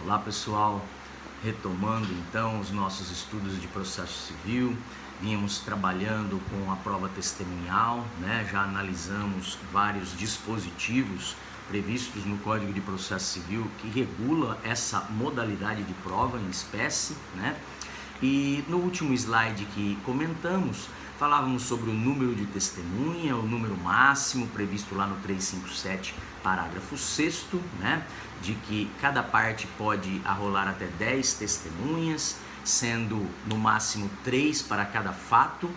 Olá pessoal, retomando então os nossos estudos de processo civil, vínhamos trabalhando com a prova testemunhal, já analisamos vários dispositivos previstos no Código de Processo Civil que regula essa modalidade de prova em espécie, E no último slide que comentamos, falávamos sobre o número de testemunha, o número máximo previsto lá no 357, parágrafo 6º, de que cada parte pode arrolar até 10 testemunhas, sendo no máximo 3 para cada fato,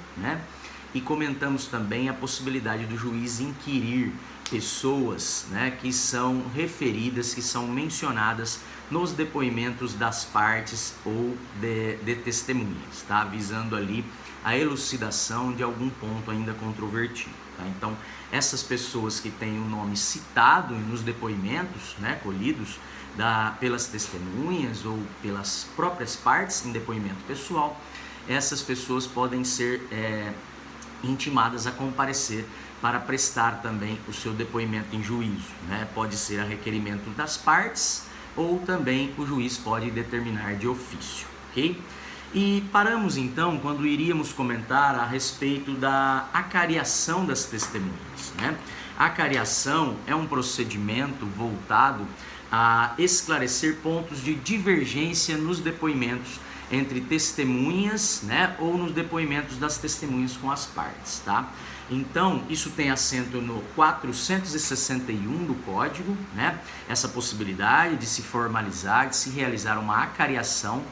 E comentamos também a possibilidade do juiz inquirir pessoas, que são referidas, que são mencionadas nos depoimentos das partes ou de testemunhas, visando ali a elucidação de algum ponto ainda controvertido. Então, essas pessoas que têm o nome citado nos depoimentos, colhidos pelas testemunhas ou pelas próprias partes em depoimento pessoal, essas pessoas podem ser intimadas a comparecer para prestar também o seu depoimento em juízo, Pode ser a requerimento das partes ou também o juiz pode determinar de ofício, ok? E paramos então quando iríamos comentar a respeito da acariação das testemunhas, A acariação é um procedimento voltado a esclarecer pontos de divergência nos depoimentos entre testemunhas, ou nos depoimentos das testemunhas com as partes, Então, isso tem assento no 461 do Código, Essa possibilidade de se formalizar, de se realizar uma acariação,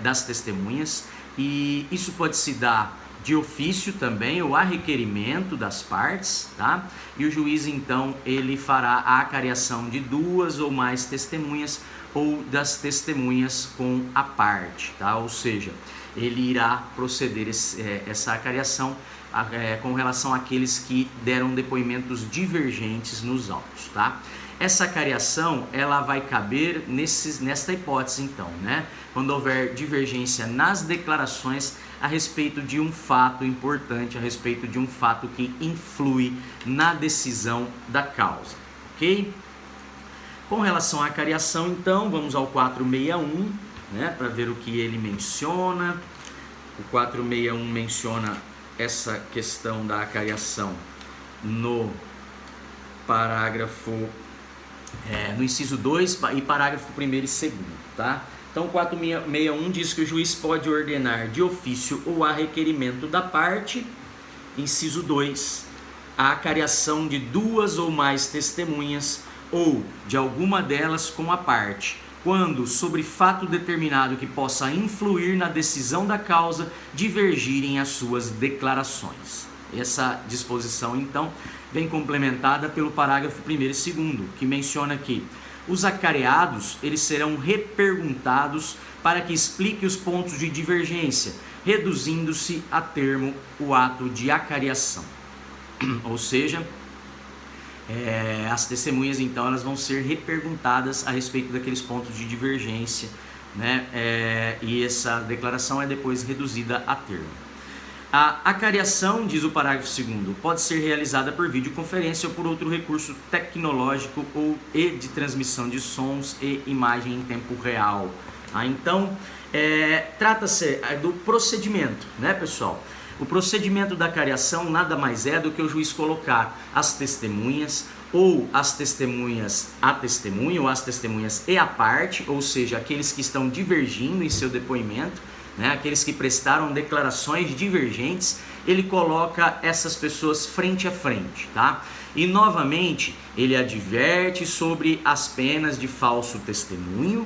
das testemunhas, e isso pode se dar de ofício também, ou a requerimento das partes, E o juiz, então, ele fará a acariação de 2 ou mais testemunhas, ou das testemunhas com a parte, Ou seja, ele irá proceder essa acariação com relação àqueles que deram depoimentos divergentes nos autos, Essa acariação, ela vai caber nesta hipótese, então, Quando houver divergência nas declarações a respeito de um fato importante, a respeito de um fato que influi na decisão da causa, ok? Com relação à acariação, então, vamos ao 461, para ver o que ele menciona. O 461 menciona essa questão da acariação no parágrafo, no inciso 2 e parágrafo 1º e 2º, Então, o 461 diz que o juiz pode ordenar de ofício ou a requerimento da parte, inciso 2, a acariação de 2 ou mais testemunhas ou de alguma delas com a parte, quando, sobre fato determinado que possa influir na decisão da causa, divergirem as suas declarações. Essa disposição, então, vem complementada pelo parágrafo 1º e 2º, que menciona que os acareados, eles serão reperguntados para que explique os pontos de divergência, reduzindo-se a termo o ato de acariação. Ou seja, as testemunhas, então, elas vão ser reperguntadas a respeito daqueles pontos de divergência, e essa declaração é depois reduzida a termo. A acariação, diz o parágrafo 2º, pode ser realizada por videoconferência ou por outro recurso tecnológico e de transmissão de sons e imagem em tempo real. Então, trata-se do procedimento, pessoal? O procedimento da acariação nada mais é do que o juiz colocar as testemunhas, ou as testemunhas a testemunha, ou as testemunhas e a parte, ou seja, aqueles que estão divergindo em seu depoimento, aqueles que prestaram declarações divergentes, ele coloca essas pessoas frente a frente, E novamente, ele adverte sobre as penas de falso testemunho,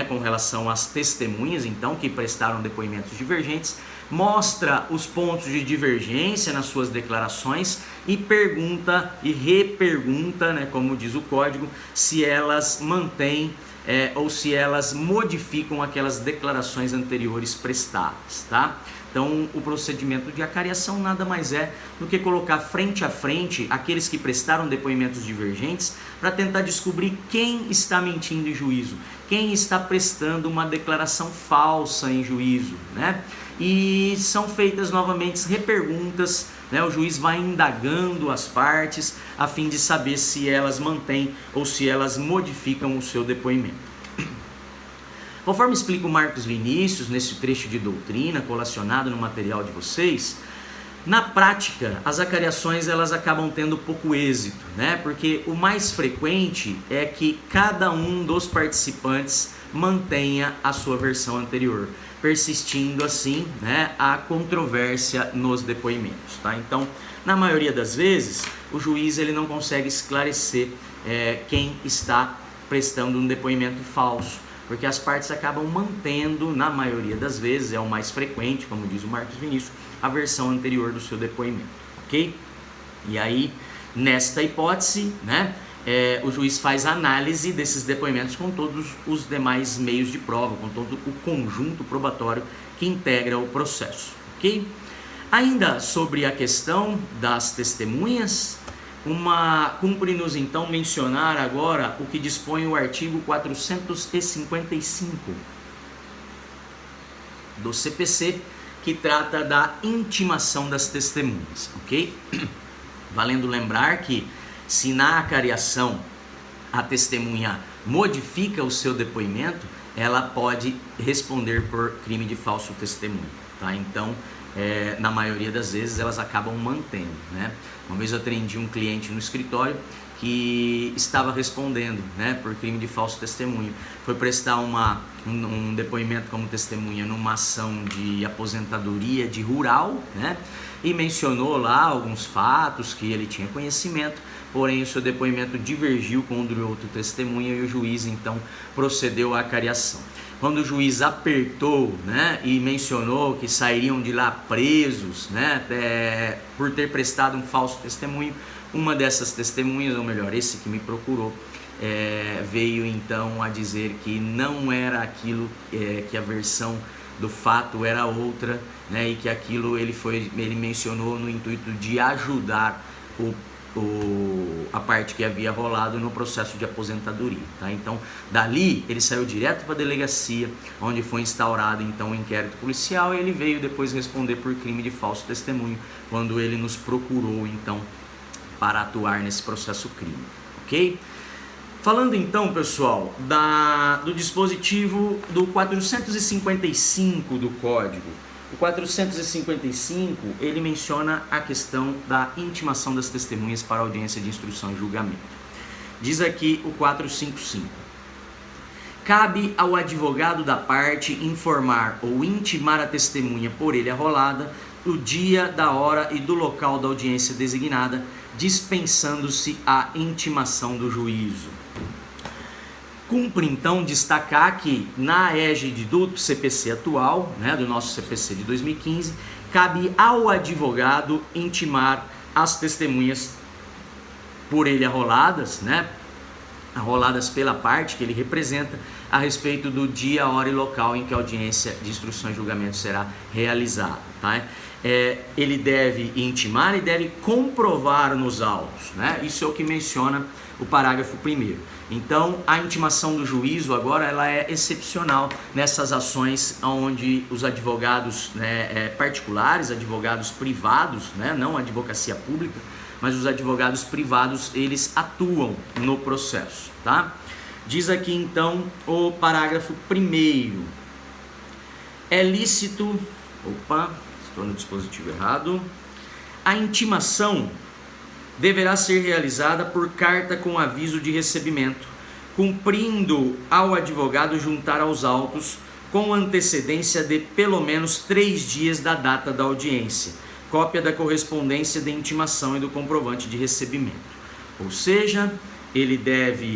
com relação às testemunhas, então, que prestaram depoimentos divergentes, mostra os pontos de divergência nas suas declarações e pergunta e repergunta, como diz o Código, se elas mantêm ou se elas modificam aquelas declarações anteriores prestadas, Então, o procedimento de acariação nada mais é do que colocar frente a frente aqueles que prestaram depoimentos divergentes para tentar descobrir quem está mentindo em juízo, quem está prestando uma declaração falsa em juízo, E são feitas novamente reperguntas, o juiz vai indagando as partes a fim de saber se elas mantêm ou se elas modificam o seu depoimento. Conforme explica o Marcos Vinícius nesse trecho de doutrina colacionado no material de vocês, na prática as acariações elas acabam tendo pouco êxito, né? Porque o mais frequente é que cada um dos participantes mantenha a sua versão anterior, persistindo assim, né, a controvérsia nos depoimentos, tá? Então, na maioria das vezes, o juiz ele não consegue esclarecer quem está prestando um depoimento falso, porque as partes acabam mantendo, na maioria das vezes, é o mais frequente, como diz o Marcos Vinícius, a versão anterior do seu depoimento, ok? E aí, nesta hipótese, né, o juiz faz análise desses depoimentos com todos os demais meios de prova, com todo o conjunto probatório que integra o processo, ok? Ainda sobre a questão das testemunhas, cumpre-nos então mencionar agora o que dispõe o artigo 455 do CPC, que trata da intimação das testemunhas, ok? Valendo lembrar que se na acariação a testemunha modifica o seu depoimento, ela pode responder por crime de falso testemunho, tá? Então, na maioria das vezes elas acabam mantendo, né? Uma vez eu atendi um cliente no escritório que estava respondendo, né, por crime de falso testemunho. Foi prestar um depoimento como testemunha numa ação de aposentadoria de rural, né, e mencionou lá alguns fatos que ele tinha conhecimento, porém o seu depoimento divergiu com o do outro testemunha e o juiz então procedeu à acariação. Quando o juiz apertou, né, e mencionou que sairiam de lá presos, né, por ter prestado um falso testemunho, uma dessas testemunhas, ou melhor, esse que me procurou, veio então a dizer que não era aquilo, que a versão do fato era outra, né, e que aquilo ele mencionou no intuito de ajudar a parte que havia rolado no processo de aposentadoria, tá? Então, dali ele saiu direto para a delegacia, onde foi instaurado então o inquérito policial, e ele veio depois responder por crime de falso testemunho, quando ele nos procurou então para atuar nesse processo crime, ok? Falando então, pessoal, do dispositivo do 455 do Código. O 455, ele menciona a questão da intimação das testemunhas para audiência de instrução e julgamento. Diz aqui o 455. Cabe ao advogado da parte informar ou intimar a testemunha por ele arrolada do dia, da hora e do local da audiência designada, dispensando-se a intimação do juízo. Cumpre então destacar que na égide do CPC atual, né, do nosso CPC de 2015, cabe ao advogado intimar as testemunhas por ele arroladas, né, arroladas pela parte que ele representa, a respeito do dia, hora e local em que a audiência de instrução e julgamento será realizada, tá? Ele deve intimar e deve comprovar nos autos, né? Isso é o que menciona o parágrafo 1º. Então, a intimação do juízo agora ela é excepcional nessas ações onde os advogados, né, particulares, advogados privados, né, não a advocacia pública, mas os advogados privados, eles atuam no processo, tá? Diz aqui então o parágrafo 1º. É lícito... Opa, estou no dispositivo errado. A intimação deverá ser realizada por carta com aviso de recebimento, cumprindo ao advogado juntar aos autos com antecedência de pelo menos 3 dias da data da audiência, cópia da correspondência de intimação e do comprovante de recebimento. Ou seja,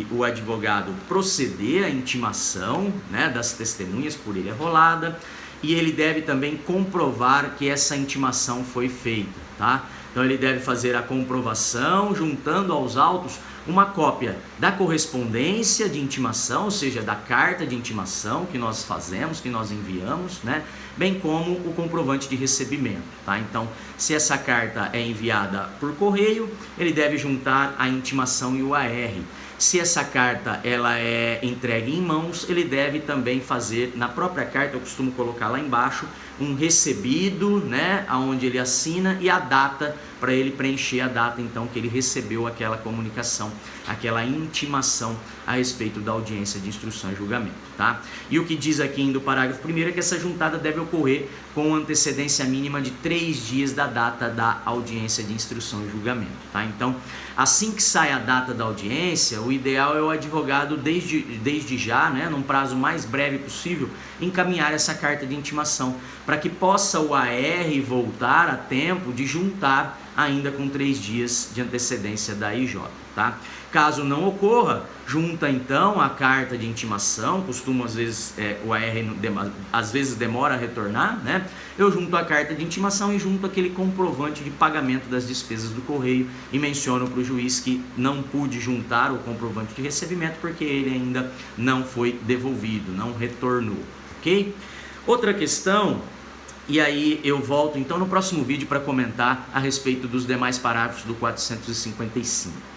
o advogado proceder à intimação, né, das testemunhas por ele arrolada, e ele deve também comprovar que essa intimação foi feita, tá? Então ele deve fazer a comprovação, juntando aos autos uma cópia da correspondência de intimação, ou seja, da carta de intimação que nós fazemos, que nós enviamos, né? Bem como o comprovante de recebimento, tá? Então, se essa carta é enviada por correio, ele deve juntar a intimação e o AR. Se essa carta ela é entregue em mãos, ele deve também fazer na própria carta, eu costumo colocar lá embaixo, um recebido, né, onde ele assina e a data, para ele preencher a data então que ele recebeu aquela comunicação, aquela intimação a respeito da audiência de instrução e julgamento, tá? E o que diz aqui no parágrafo 1º é que essa juntada deve ocorrer com antecedência mínima de 3 dias da data da audiência de instrução e julgamento, tá? Então, assim que sai a data da audiência, o ideal é o advogado desde já, né, num prazo mais breve possível, encaminhar essa carta de intimação, para que possa o AR voltar a tempo de juntar ainda com 3 dias de antecedência da IJ, tá? Caso não ocorra, junta então a carta de intimação, costuma às vezes o AR às vezes demora a retornar, né? Eu junto a carta de intimação e junto aquele comprovante de pagamento das despesas do correio e menciono para o juiz que não pude juntar o comprovante de recebimento porque ele ainda não foi devolvido, não retornou, ok? Outra questão, e aí eu volto então no próximo vídeo para comentar a respeito dos demais parágrafos do 455.